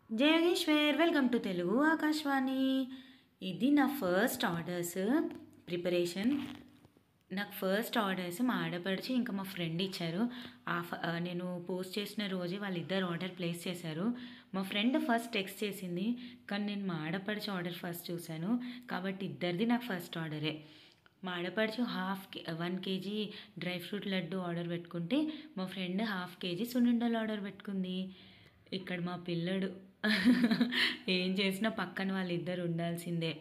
జై Yogeshwar welcome to Telugu Akashvani. ఇది నా ఫస్ట్ ఆర్డర్స్ ప్రిపరేషన్. నాకు ఫస్ట్ ఆర్డర్స్ మా ఆడపడిచి ఇంకా మా ఫ్రెండ్ ఇచ్చారు. నేను పోస్ట్ చేసిన రోజే వాళ్ళిద్దరు ఆర్డర్ ప్లేస్ చేశారు. మా ఫ్రెండ్ ఫస్ట్ టెక్స్ట్ చేసింది, కానీ నేను మా ఆడపడిచి ఆర్డర్ ఫస్ట్ చూశాను కాబట్టి ఇద్దరిది నాకు ఫస్ట్ ఆర్డరే. మా ఆడపడుచు 1 KG dry fruit laddu order పెట్టుకుంటే మా ఫ్రెండ్ 1/2 కేజీ సున్నుండలు ఆర్డర్ పెట్టుకుంది. ఇక్కడ మా పిల్లడు ఏం చేసినా పక్కన వాళ్ళిద్దరు ఉండాల్సిందే.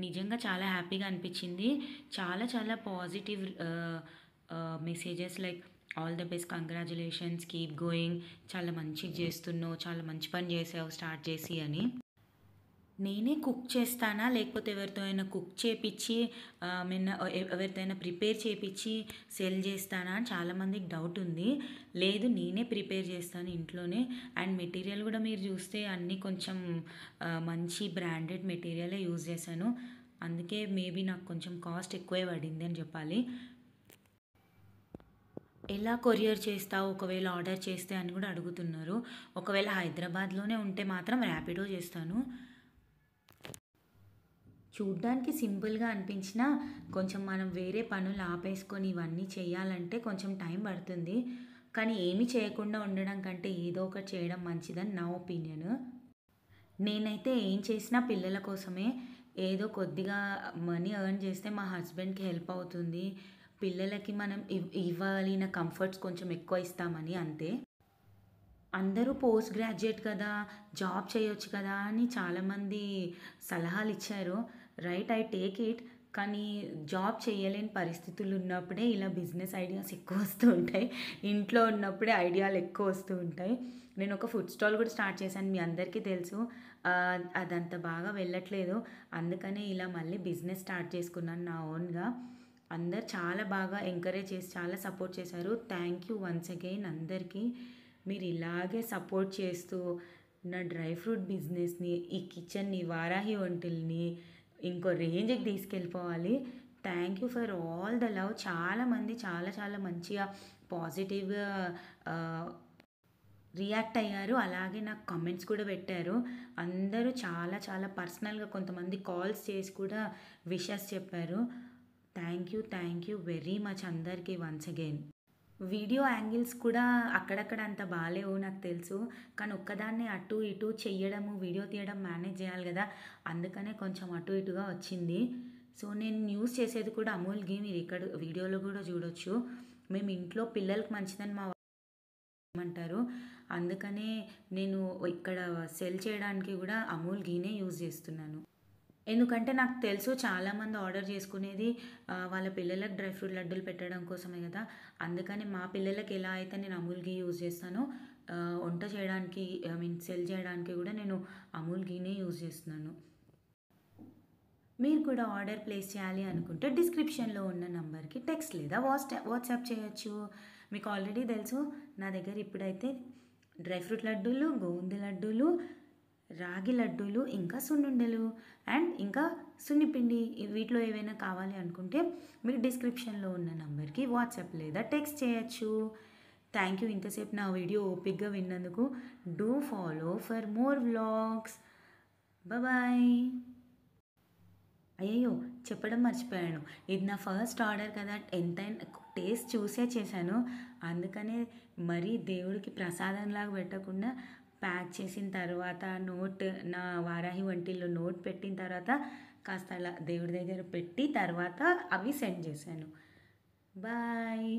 నిజంగా చాలా హ్యాపీగా అనిపించింది. చాలా చాలా positive messages like all the best, congratulations, keep going, చాలా మంచిగా చేస్తున్నావు, చాలా మంచి పని చేసావు స్టార్ట్ చేసి అని. నేనే కుక్ చేస్తానా లేకపోతే ఎవరితో అయినా కుక్ చేపించి ఎవరితో అయినా ప్రిపేర్ చేపించి సెల్ చేస్తానా అని చాలామందికి డౌట్ ఉంది. లేదు, నేనే ప్రిపేర్ చేస్తాను ఇంట్లోనే. అండ్ మెటీరియల్ కూడా మీరు చూస్తే అన్నీ కొంచెం మంచి బ్రాండెడ్ మెటీరియలే యూజ్ చేశాను. అందుకే మేబీ నాకు కొంచెం కాస్ట్ ఎక్కువే పడింది అని చెప్పాలి. ఎలా కొరియర్ చేస్తావు ఒకవేళ ఆర్డర్ చేస్తే అని కూడా అడుగుతున్నారు. ఒకవేళ హైదరాబాద్లోనే ఉంటే మాత్రం ర్యాపిడో చేస్తాను. చూడ్డానికి సింపుల్గా అనిపించినా కొంచెం మనం వేరే పనులు ఆపేసుకొని ఇవన్నీ చేయాలంటే కొంచెం టైం పడుతుంది. కానీ ఏమీ చేయకుండా ఉండడం కంటే ఏదో ఒకటి చేయడం మంచిదని నా ఒపీనియన్. నేనైతే ఏం చేసినా పిల్లల కోసమే. ఏదో కొద్దిగా మనీ ఎర్న్ చేస్తే మా హస్బెండ్కి హెల్ప్ అవుతుంది. పిల్లలకి మనం ఇవ్వాలిన కంఫర్ట్స్ కొంచెం ఎక్కువ ఇస్తామని అంతే. అందరూ పోస్ట్ గ్రాడ్యుయేట్ కదా, జాబ్ చేయొచ్చు కదా అని చాలామంది సలహాలు ఇచ్చారు. Right, I take it. కానీ జాబ్ చేయలేని పరిస్థితులు ఉన్నప్పుడే ఇలా బిజినెస్ ఐడియాస్ ఎక్కువ వస్తూ ఉంటాయి. ఇంట్లో ఉన్నప్పుడే ఐడియాలు ఎక్కువ వస్తూ ఉంటాయి. నేను ఒక ఫుడ్ స్టాల్ కూడా స్టార్ట్ చేశాను, మీ అందరికీ తెలుసు. అదంత బాగా వెళ్ళట్లేదు. అందుకనే ఇలా మళ్ళీ బిజినెస్ స్టార్ట్ చేసుకున్నాను నా ఓన్గా. అందరు చాలా బాగా ఎంకరేజ్ చేసి చాలా సపోర్ట్ చేశారు. థ్యాంక్ యూ వన్స్ అగైన్ అందరికీ. మీరు ఇలాగే సపోర్ట్ చేస్తూ నా డ్రై ఫ్రూట్ బిజినెస్ని, ఈ కిచెన్ని, వారాహి వంటల్ని ఇంకో రేంజ్కి తీసుకెళ్ళిపోవాలి. Thank you for all the love. చాలామంది చాలా చాలా మంచిగా పాజిటివ్గా రియాక్ట్ అయ్యారు. అలాగే నాకు కమెంట్స్ కూడా పెట్టారు. అందరూ చాలా చాలా పర్సనల్గా కొంతమంది కాల్స్ చేసి కూడా విషెస్ చెప్పారు. థ్యాంక్ యూ వెరీ మచ్ అందరికీ వన్స్ అగైన్. వీడియో యాంగిల్స్ కూడా అక్కడక్కడ అంత బాగాలేవు నాకు తెలుసు. కానీ ఒక్కదాన్ని అటు ఇటు చెయ్యడము, వీడియో తీయడం మేనేజ్ చేయాలి కదా, అందుకనే కొంచెం అటు ఇటుగా వచ్చింది. సో నేను యూస్ చేసేది కూడా అమూల్ ఘీ. మీరు ఇక్కడ వీడియోలో కూడా చూడొచ్చు. మేము ఇంట్లో పిల్లలకి మంచిదని మా అంటారు. అందుకనే నేను ఇక్కడ సెల్ చేయడానికి కూడా అమూల్ ఘీనే యూజ్ చేస్తున్నాను. ఎందుకంటే నాకు తెలుసు చాలామంది ఆర్డర్ చేసుకునేది వాళ్ళ పిల్లలకు డ్రై ఫ్రూట్ లడ్డూలు పెట్టడం కోసమే కదా. అందుకని మా పిల్లలకి ఎలా అయితే నేను అమూల్ ఘీ యూజ్ చేస్తానో, వంట చేయడానికి సెల్ చేయడానికి కూడా నేను అమూల్ ఘీనే యూజ్ చేస్తున్నాను. మీరు కూడా ఆర్డర్ ప్లేస్ చేయాలి అనుకుంటే డిస్క్రిప్షన్లో ఉన్న నంబర్కి టెక్స్ట్ లేదా వాట్సాప్ చేయొచ్చు. మీకు ఆల్రెడీ తెలుసు నా దగ్గర ఇప్పుడైతే డ్రై ఫ్రూట్ లడ్డూలు, గోంద లడ్డూలు, రాగి లడ్డూలు, ఇంకా సున్నుండలు అండ్ ఇంకా సున్నిపిండి, వీటిలో ఏవైనా కావాలి అనుకుంటే మీరు డిస్క్రిప్షన్లో ఉన్న నంబర్కి వాట్సాప్ లేదా టెక్స్ట్ చేయొచ్చు. థ్యాంక్ యూ ఇంతసేపు నా వీడియో ఓపిక్గా విన్నందుకు. Do follow for more vlogs. Bye. అయ్యో, చెప్పడం మర్చిపోయాను. ఇది నా ఫస్ట్ ఆర్డర్ కదా, ఎంతైనా టేస్ట్ చూసే చేశాను. అందుకనే మరీ దేవుడికి ప్రసాదంలాగా పెట్టకుండా ప్యాక్ చేసిన తర్వాత నా వారాహి వంటిల్లో నోట్ పెట్టిన తర్వాత కాస్త అలా దేవుడి దగ్గర పెట్టి తర్వాత అవి సెండ్ చేశాను. Bye.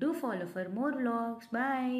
Do follow for more vlogs. Bye.